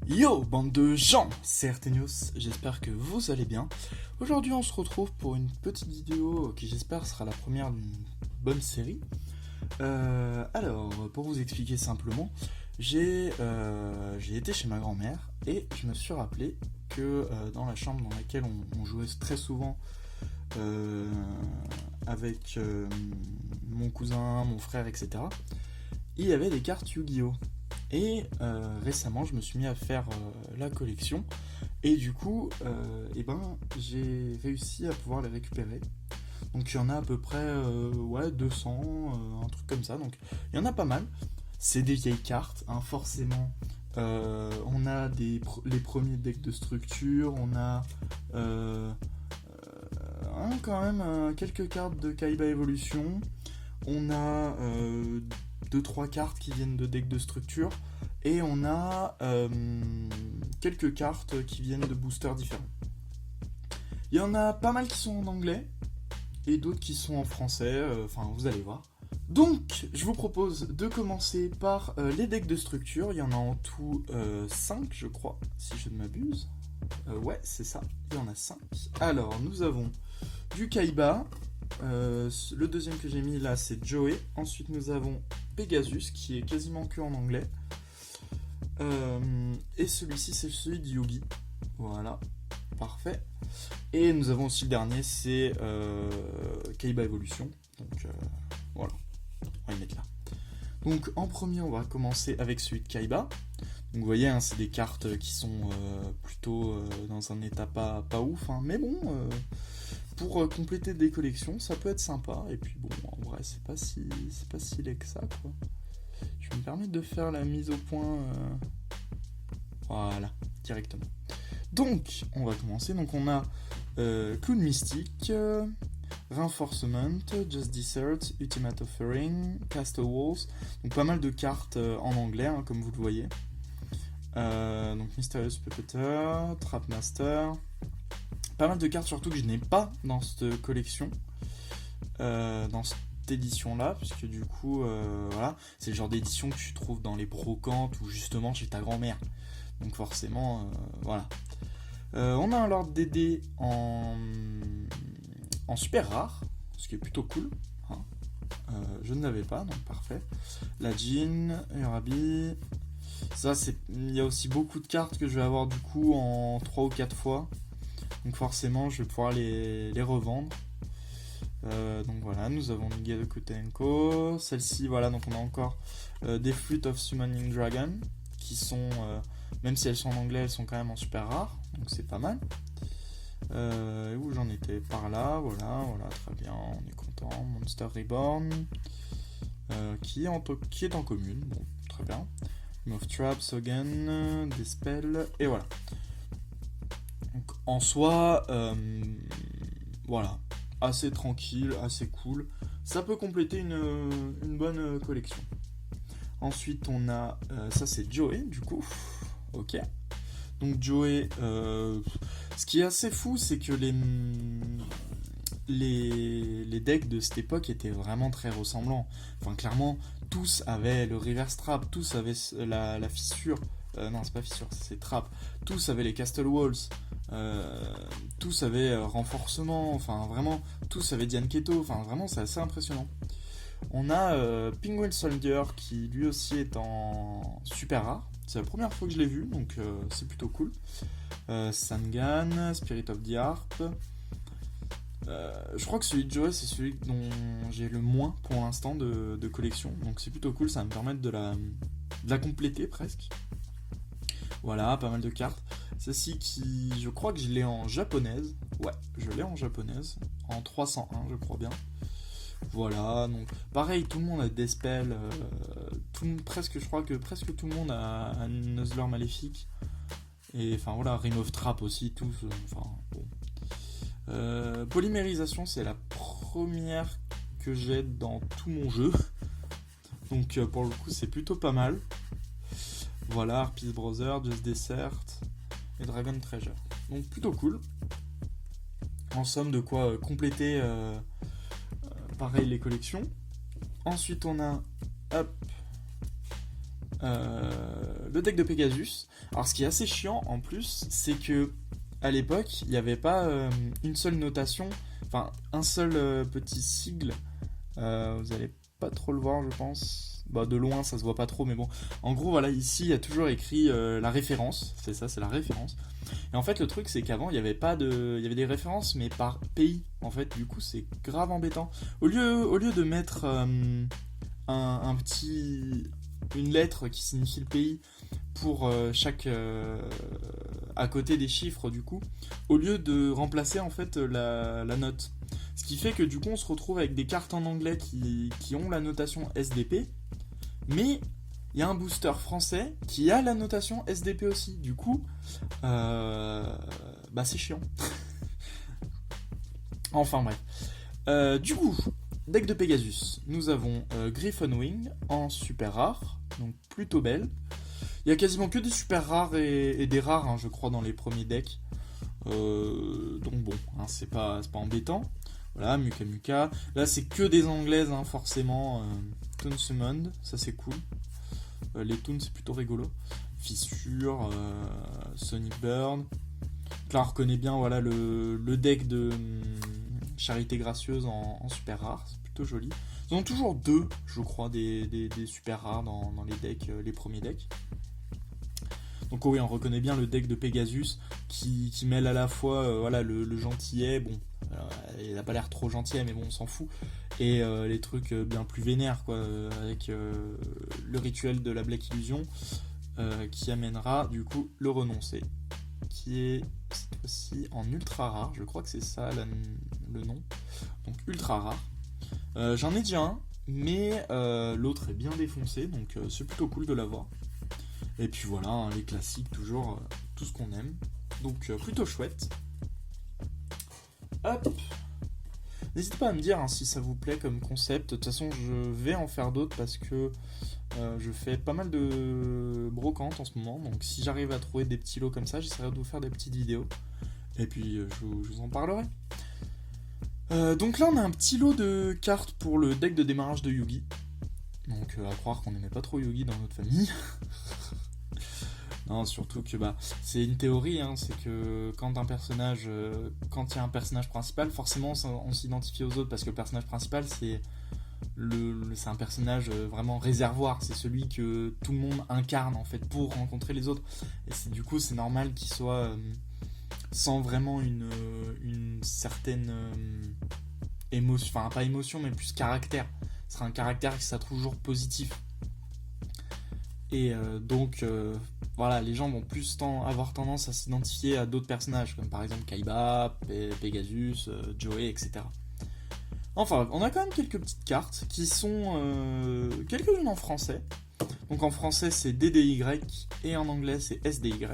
Yo, bande de gens, c'est Artenius, j'espère que vous allez bien. Aujourd'hui on se retrouve pour une petite vidéo qui j'espère sera la première d'une bonne série. Alors, pour vous expliquer simplement, j'ai été chez ma grand-mère et je me suis rappelé que dans la chambre dans laquelle on jouait très souvent avec mon cousin, mon frère, etc., il y avait des cartes Yu-Gi-Oh! Et récemment, je me suis mis à faire la collection. Et du coup, j'ai réussi à pouvoir les récupérer. Donc il y en a à peu près 200, un truc comme ça. Donc il y en a pas mal. C'est des vieilles cartes, hein, forcément. On a les premiers decks de structure. On a quand même quelques cartes de Kaiba Evolution. On a 2-3 cartes qui viennent de decks de structure. Et on a quelques cartes qui viennent de boosters différents. Il y en a pas mal qui sont en anglais et d'autres qui sont en français, vous allez voir. Donc, je vous propose de commencer par les decks de structure. Il y en a en tout 5, je crois, si je ne m'abuse. Ouais, c'est ça, il y en a 5. Alors, nous avons du Kaiba. Le deuxième que j'ai mis là, c'est Joey. Ensuite, nous avons Pegasus, qui est quasiment que en anglais. Et celui-ci, c'est celui de Yugi. Voilà, parfait. Et nous avons aussi le dernier, c'est Kaiba Evolution. Donc voilà, on va le mettre là. Donc en premier, on va commencer avec celui de Kaiba. Donc vous voyez, hein, c'est des cartes qui sont plutôt dans un état pas ouf, hein, mais bon, pour compléter des collections, ça peut être sympa. Et puis bon, en vrai, c'est pas si laid que ça, quoi. Je vais me permettre de faire la mise au point. Voilà, directement. Donc, on va commencer. Donc, on a Clown Mystique, Reinforcement, Just Desert, Ultimate Offering, Castle Walls. Donc, pas mal de cartes en anglais, hein, comme vous le voyez. Donc, Mysterious Puppeteer, Trap Master. Pas mal de cartes, surtout que je n'ai pas dans cette collection. Dans cette édition là, puisque du coup voilà, c'est le genre d'édition que tu trouves dans les brocantes ou justement chez ta grand-mère, donc forcément voilà. On a un Lord DD en super rare, ce qui est plutôt cool, hein. Je ne l'avais pas, donc parfait. La Jean, Urabi, ça c'est, il y a aussi beaucoup de cartes que je vais avoir du coup en 3 ou 4 fois, donc forcément je vais pouvoir les revendre. Donc voilà, nous avons Nigel Kutenko. Celle-ci, voilà, donc on a encore des Flute of Summoning Dragon qui sont, même si elles sont en anglais, elles sont quand même en super rare, donc c'est pas mal. Où j'en étais par là, voilà, très bien, on est content. Monster Reborn, qui est en commune, bon, très bien. Move Traps again, des spells, et voilà. Donc en soi, voilà. Assez tranquille, assez cool. Ça peut compléter une bonne collection. Ensuite, on a... ça, c'est Joey, du coup. Ok. Donc, Joey... ce qui est assez fou, c'est que les decks de cette époque étaient vraiment très ressemblants. Enfin, clairement, tous avaient le reverse trap, tous avaient la fissure... non, c'est pas fissure, c'est trap. Tous avaient les Castle Walls. Tous avaient renforcement, enfin vraiment, tous avaient Diane Keto, enfin vraiment c'est assez impressionnant. On a Penguin Soldier qui lui aussi est en super rare, c'est la première fois que je l'ai vu, donc c'est plutôt cool. Sangan, Spirit of the Harp. Je crois que celui de Joey c'est celui dont j'ai le moins pour l'instant de collection, donc c'est plutôt cool, ça va me permettre de la compléter presque. Voilà, pas mal de cartes. Celle-ci qui, je crois que je l'ai en japonaise. Ouais, je l'ai en japonaise. En 301, je crois bien. Voilà, donc pareil, tout le monde a des spells. Je crois que presque tout le monde a un Nuzzler maléfique. Et enfin voilà, Ring of Trap aussi, tous. Enfin bon. Polymérisation, c'est la première que j'ai dans tout mon jeu. Donc pour le coup, c'est plutôt pas mal. Voilà, Harpy's Brother, Just Desert et Dragon Treasure. Donc plutôt cool. En somme, de quoi compléter pareil les collections. Ensuite, on a le deck de Pegasus. Alors ce qui est assez chiant en plus, c'est que à l'époque, il n'y avait pas une seule notation, enfin un seul petit sigle. Vous allez pas trop le voir, je pense. Bah, de loin, ça se voit pas trop, mais bon. En gros, voilà, ici, il y a toujours écrit la référence. C'est ça, c'est la référence. Et en fait, le truc, c'est qu'avant, il y avait pas de, il y avait des références, mais par pays. En fait, du coup, c'est grave embêtant. Au lieu de mettre un petit, une lettre qui signifie le pays pour chaque à côté des chiffres, du coup, au lieu de remplacer en fait la note. Ce qui fait que du coup, on se retrouve avec des cartes en anglais qui ont la notation SDP, mais il y a un booster français qui a la notation SDP aussi. Du coup, bah c'est chiant. Enfin bref. Du coup, deck de Pegasus. Nous avons Griffon Wing en super rare, donc plutôt belle. Il y a quasiment que des super rares et des rares, hein, je crois, dans les premiers decks. Donc bon, hein, c'est pas embêtant. Voilà, Muka Muka. Là, c'est que des anglaises, hein, forcément. Toon Summoned, ça c'est cool. Les Toons, c'est plutôt rigolo. Fissure, Sonic Bird. Là, on reconnaît bien voilà, le deck de Charité Gracieuse en super rare. C'est plutôt joli. Ils en ont toujours deux, je crois, des super rares dans les decks, les premiers decks. Donc oui, on reconnaît bien le deck de Pegasus qui mêle à la fois voilà, le gentillet, bon, il n'a pas l'air trop gentillet, mais bon, on s'en fout, et les trucs bien plus vénères, quoi, avec le rituel de la Black Illusion, qui amènera du coup le renoncer, qui est cette fois-ci en ultra rare, je crois que c'est ça le nom, donc ultra rare. J'en ai déjà un, mais l'autre est bien défoncé, donc c'est plutôt cool de l'avoir. Et puis voilà, hein, les classiques, toujours tout ce qu'on aime. Donc plutôt chouette. Hop. N'hésitez pas à me dire hein, si ça vous plaît comme concept. De toute façon, je vais en faire d'autres parce que je fais pas mal de brocantes en ce moment. Donc si j'arrive à trouver des petits lots comme ça, j'essaierai de vous faire des petites vidéos. Et puis je vous en parlerai. Donc là, on a un petit lot de cartes pour le deck de démarrage de Yugi. Donc à croire qu'on n'aimait pas trop Yugi dans notre famille. Non, surtout que bah, c'est une théorie, hein, c'est que quand il y a un personnage principal, forcément on s'identifie aux autres parce que le personnage principal c'est un personnage vraiment réservoir, c'est celui que tout le monde incarne en fait pour rencontrer les autres. Et du coup c'est normal qu'il soit sans vraiment une certaine émotion, enfin pas émotion mais plus caractère. Ce sera un caractère qui sera toujours positif. Et donc voilà, les gens vont plus avoir tendance à s'identifier à d'autres personnages, comme par exemple Kaiba, Pegasus, Joey, etc. Enfin, on a quand même quelques petites cartes qui sont quelques-unes en français. Donc en français c'est DDY et en anglais c'est SDY.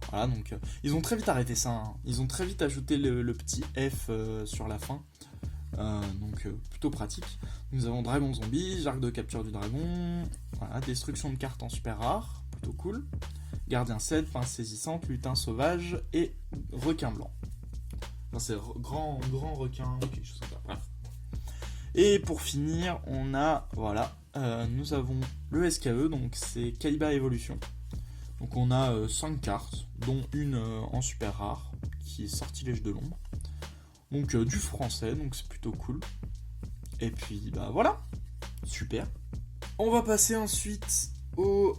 Voilà, donc ils ont très vite arrêté ça, hein. Ils ont très vite ajouté le petit F sur la fin. Donc plutôt pratique. Nous avons Dragon Zombie, Jarque de capture du dragon, voilà, destruction de cartes en super rare, plutôt cool. Gardien 7, pince saisissante, lutin sauvage et requin blanc. Enfin, c'est grand requin, quelque chose comme ça. Bref. Et pour finir, on a, voilà, nous avons le SKE, donc c'est Kaiba Evolution. Donc on a 5 cartes, dont une en super rare, qui est Sortilège de l'ombre. Donc du français, donc c'est plutôt cool. Et puis bah voilà, super. On va passer ensuite au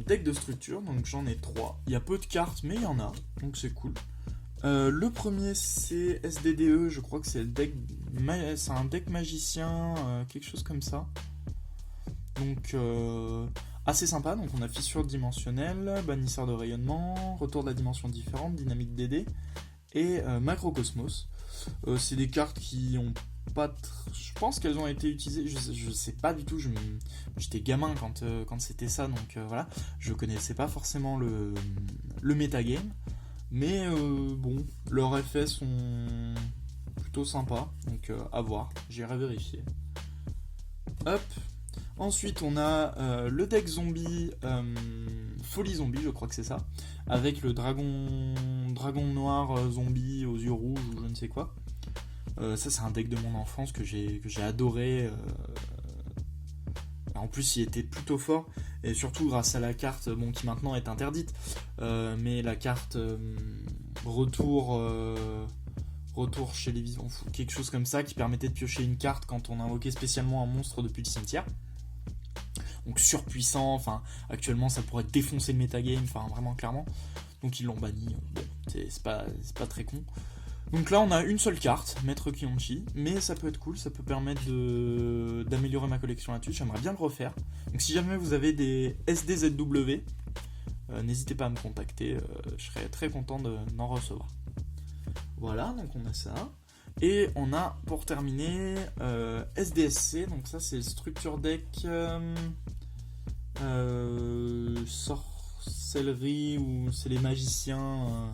deck de structure, donc j'en ai 3. Il y a peu de cartes, mais il y en a, donc c'est cool. Le premier c'est SDDE, je crois que c'est le deck, c'est un deck magicien, quelque chose comme ça. Donc assez sympa, donc on a fissure dimensionnelle, bannisseur de rayonnement, retour de la dimension différente, dynamique DD et macrocosmos. C'est des cartes qui ont pas je pense qu'elles ont été utilisées, je sais pas du tout, j'étais gamin quand c'était ça, donc voilà, je connaissais pas forcément le metagame, mais bon, leurs effets sont plutôt sympas, donc à voir, j'irai vérifier. Hop. Ensuite on a le deck zombie, folie zombie, je crois que c'est ça, avec le dragon noir zombie aux yeux rouges ou je ne sais quoi. Ça c'est un deck de mon enfance que j'ai adoré. En en plus, il était plutôt fort, et surtout grâce à la carte, qui maintenant est interdite, mais la carte retour chez les vivants, quelque chose comme ça, qui permettait de piocher une carte quand on invoquait spécialement un monstre depuis le cimetière. Donc surpuissant, actuellement ça pourrait défoncer le metagame, vraiment clairement. Donc ils l'ont banni, c'est pas très con. Donc là on a une seule carte, Maître Kyonchi, mais ça peut être cool, ça peut permettre d'améliorer ma collection là-dessus, j'aimerais bien le refaire. Donc si jamais vous avez des SDZW, n'hésitez pas à me contacter, je serais très content d'en recevoir. Voilà, donc on a ça. Et on a pour terminer SDSC, donc ça c'est le structure deck sorcellerie, ou c'est les magiciens.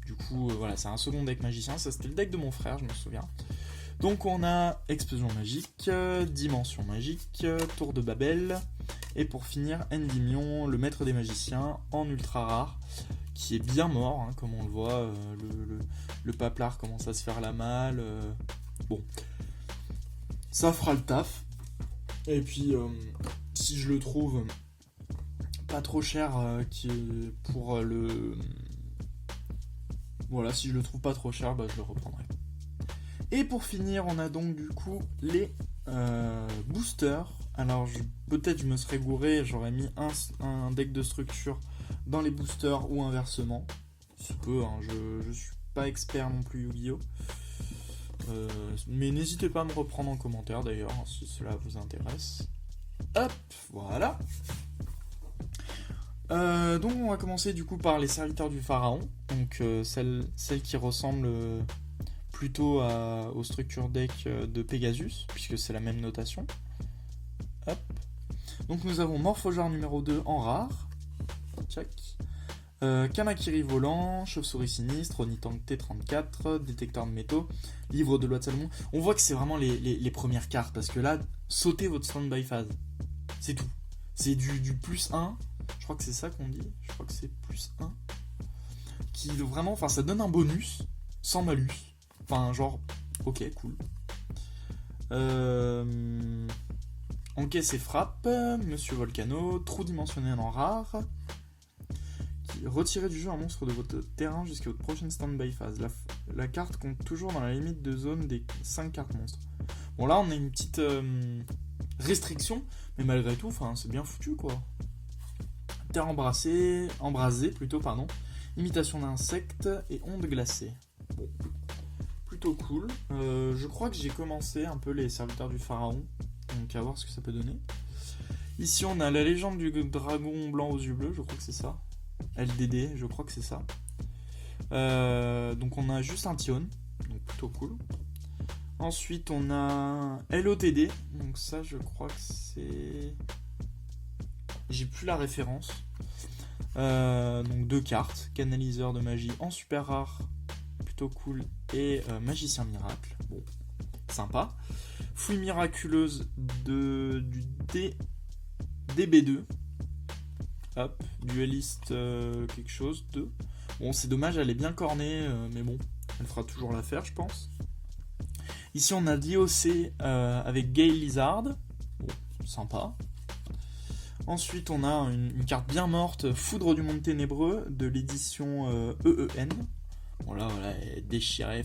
Du coup, voilà, c'est un second deck magicien. Ça, c'était le deck de mon frère, je me souviens. Donc, on a Explosion magique, Dimension magique, Tour de Babel. Et pour finir, Endymion, le maître des magiciens, en ultra rare, qui est bien mort, comme on le voit. Le paplard commence à se faire la malle. Bon, ça fera le taf. Et puis, si je le trouve pas trop cher, pour le... Voilà, si je le trouve pas trop cher, je le reprendrai. Et pour finir, on a donc du coup les boosters. Alors peut-être je me serais gouré, j'aurais mis un deck de structure dans les boosters ou inversement. C'est peu, je suis pas expert non plus Yu-Gi-Oh! Mais n'hésitez pas à me reprendre en commentaire d'ailleurs, si cela vous intéresse. Hop, voilà. Donc on va commencer du coup par les serviteurs du pharaon, donc celles qui ressemblent plutôt aux structures deck de Pegasus, puisque c'est la même notation. Hop. Donc nous avons Morphogeur numéro 2 en rare, check. Kamakiri volant, chauve-souris sinistre, Onitank T34, détecteur de métaux, livre de loi de Salomon. On voit que c'est vraiment les premières cartes, parce que là, sautez votre stand-by phase, c'est tout. C'est du plus 1. Je crois que c'est ça qu'on dit. Je crois que c'est plus 1. Qui vraiment, ça donne un bonus sans malus. Ok, cool. Encaisse et frappe. Monsieur Volcano. Trou dimensionnel en rare. Retirez du jeu un monstre de votre terrain jusqu'à votre prochaine stand-by phase. La carte compte toujours dans la limite de zone des 5 cartes monstres. Bon, là, on a une petite restriction. Mais malgré tout, c'est bien foutu, quoi. Terre embrasée, imitation d'insectes et ondes glacées. Bon, plutôt cool. Je crois que j'ai commencé un peu les serviteurs du pharaon, donc à voir ce que ça peut donner. Ici on a la légende du dragon blanc aux yeux bleus, je crois que c'est ça. LDD, je crois que c'est ça. Donc on a juste un Tion, donc plutôt cool. Ensuite on a LOTD, donc ça je crois que c'est... J'ai plus la référence. Donc 2 cartes, canaliseur de magie en super rare, plutôt cool, et magicien miracle, bon, sympa. Fouille miraculeuse du DB2. Hop, dueliste quelque chose, 2. Bon, c'est dommage, elle est bien cornée, mais bon, elle fera toujours l'affaire, je pense. Ici, on a DOC avec Gale Lizard. Bon, sympa. Ensuite, on a une carte bien morte, Foudre du Monde Ténébreux, de l'édition EEN. Voilà, elle est déchirée.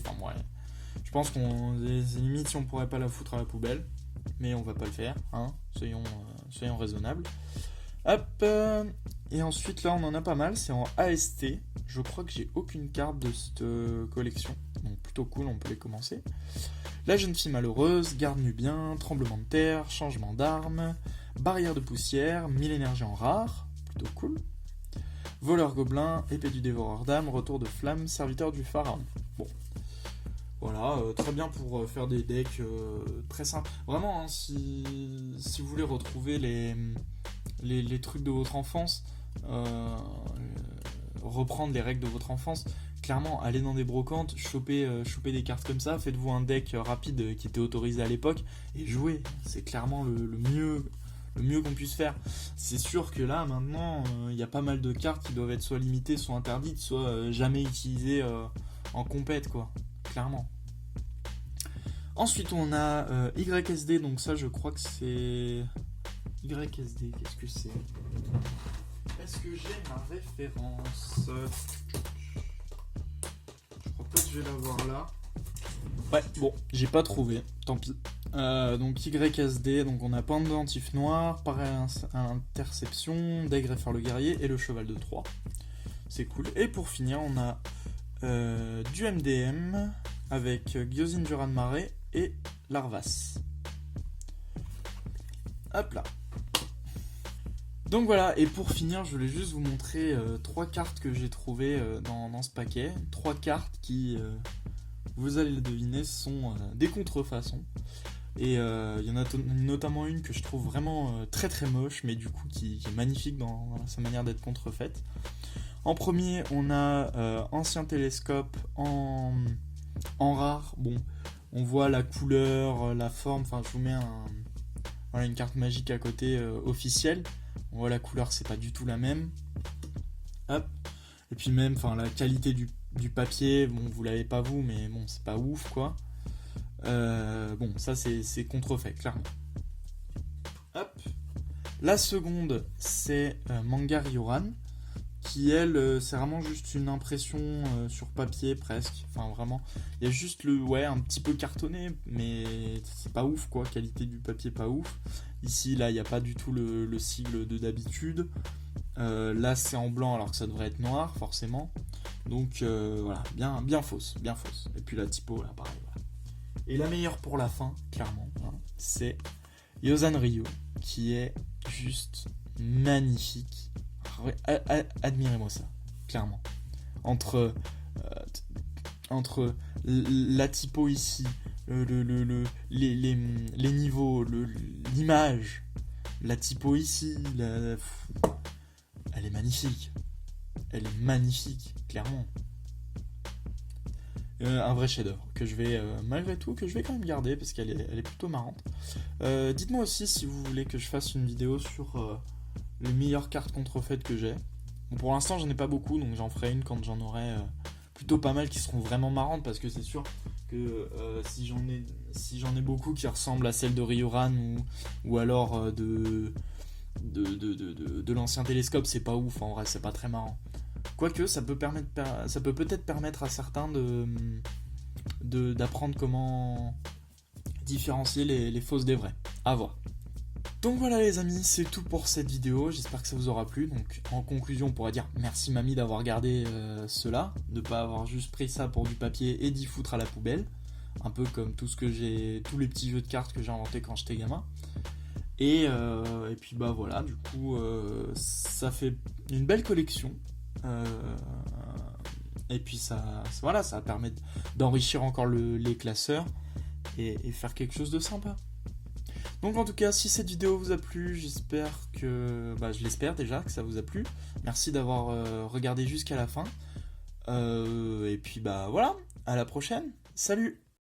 Je pense qu'on limite si on pourrait pas la foutre à la poubelle. Mais on va pas le faire, soyons raisonnables. Hop, et ensuite là on en a pas mal, c'est en AST. Je crois que j'ai aucune carte de cette collection, donc plutôt cool, on peut les commencer. La jeune fille malheureuse, garde nubien, tremblement de terre, changement d'arme, barrière de poussière, 1000 énergies en rare, plutôt cool. Voleur gobelin, épée du dévoreur d'âme, retour de flamme, serviteur du pharaon. Bon, voilà, très bien pour faire des decks très simples. Vraiment, si vous voulez retrouver les trucs de votre enfance, reprendre les règles de votre enfance, clairement, allez dans des brocantes, choper des cartes comme ça, faites-vous un deck rapide qui était autorisé à l'époque, et jouez. C'est clairement le mieux qu'on puisse faire. C'est sûr que là, maintenant, il y a pas mal de cartes qui doivent être soit limitées, soit interdites, soit jamais utilisées en compète, quoi. Clairement. Ensuite, on a YSD, donc ça, je crois que c'est... YSD, qu'est-ce que c'est? Est-ce que j'ai ma référence? Je crois pas que je vais l'avoir là. Ouais, bon, j'ai pas trouvé, tant pis. Donc YSD, donc on a pendentif noir, pareil à interception, d'Aigreffer le guerrier et le cheval de Troie. C'est cool. Et pour finir, on a du MDM avec Gyozin Duran Marais et Larvas. Hop là. Donc voilà, et pour finir, je voulais juste vous montrer 3 cartes que j'ai trouvées dans ce paquet. 3 cartes qui, vous allez le deviner, sont des contrefaçons. Et il y en a notamment une que je trouve vraiment très très moche, mais du coup qui est magnifique dans sa manière d'être contrefaite. En premier, on a ancien télescope en rare. Bon, on voit la couleur, la forme, enfin je vous mets voilà, une carte magique à côté officielle. On voit la couleur, c'est pas du tout la même. Hop. Et puis même, enfin la qualité du papier, bon vous l'avez pas vous, mais bon c'est pas ouf quoi. Bon ça c'est contrefait clairement. Hop. La seconde c'est Manga Ryoran, qui elle c'est vraiment juste une impression sur papier presque. Enfin vraiment, il y a juste un petit peu cartonné, mais c'est pas ouf quoi, qualité du papier pas ouf. Ici là il n'y a pas du tout le sigle de d'habitude. Là c'est en blanc alors que ça devrait être noir forcément. Donc voilà, bien fausse. Et puis la typo là pareil. Voilà. Et la meilleure pour la fin, clairement, hein, c'est Yozan Ryu, qui est juste magnifique. Admirez-moi ça, clairement. Entre la typo ici, les niveaux, l'image, la typo ici, elle est magnifique. Elle est magnifique, clairement. Un vrai chef-d'œuvre que je vais, malgré tout, que je vais quand même garder parce qu'elle est plutôt marrante. Dites-moi aussi si vous voulez que je fasse une vidéo sur les meilleures cartes contrefaites que j'ai. Bon, pour l'instant, j'en ai pas beaucoup, donc j'en ferai une quand j'en aurai plutôt pas mal qui seront vraiment marrantes parce que c'est sûr que si j'en ai beaucoup qui ressemblent à celle de Ryoran ou alors de l'ancien télescope, c'est pas ouf en vrai, c'est pas très marrant. Quoique ça peut peut-être permettre à certains d'apprendre comment différencier les fausses des vraies. À voir. Donc voilà les amis, c'est tout pour cette vidéo, j'espère que ça vous aura plu. Donc en conclusion, on pourrait dire merci mamie d'avoir regardé cela, de pas avoir juste pris ça pour du papier et d'y foutre à la poubelle. Un peu comme tous les petits jeux de cartes que j'ai inventés quand j'étais gamin. Et puis bah voilà, du coup ça fait une belle collection. Et puis ça permet d'enrichir encore les classeurs et faire quelque chose de sympa. Donc en tout cas, si cette vidéo vous a plu, j'espère que... je l'espère déjà que ça vous a plu. Merci d'avoir regardé jusqu'à la fin. Et puis voilà, à la prochaine. Salut!